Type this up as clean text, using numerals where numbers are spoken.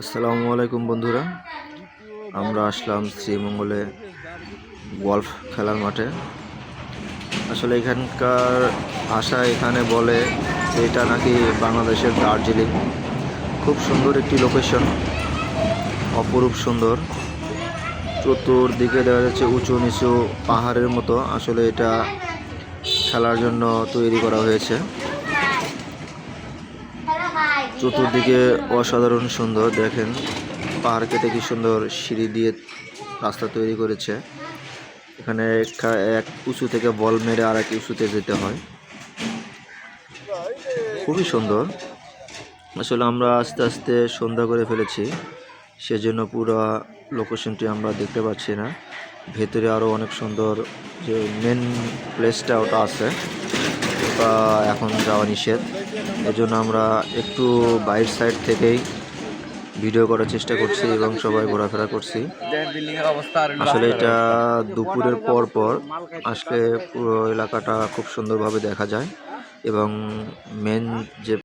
আসসালামু আলাইকুম বন্ধুরা, আমরা আসলাম শ্রীমঙ্গলে গলফ খেলার মাঠে। আসলে এখানকার ভাষা এখানে বলে যে এটা নাকি বাংলাদেশের দার্জিলিং। খুব সুন্দর একটি লোকেশন, অপরূপ সুন্দর। চতুর্দিকে দেখা যাচ্ছে উঁচু নিচু পাহাড়ের মতো। আসলে এটা খেলার জন্য তৈরি করা হয়েছে। চতুর্দিকে অসাধারণ সুন্দর, দেখেন পাহাড় কেটে কি সুন্দর সিঁড়ি দিয়ে রাস্তা তৈরি করেছে। এখানে এক উঁচু থেকে বল মেরে আর এক উঁচুতে যেতে হয়। খুবই সুন্দর। আসলে আমরা আস্তে আস্তে সন্ধ্যা করে ফেলেছি, সেজন্য পুরো লোকেশনটি আমরা দেখতে পাচ্ছি না। ভেতরে আরও অনেক সুন্দর, যে মেন প্লেসটা ওটা আছে, ওটা এখন যাওয়া নিষেধ। এজন্য আমরা একটু বাইরের সাইড থেকেই ভিডিও করার চেষ্টা করছি এবং সবাই ঘোরাফেরা করছি। আসলে এটা দুপুরের পর পর আসলে পুরো এলাকাটা খুব সুন্দরভাবে দেখা যায় এবং মেন যে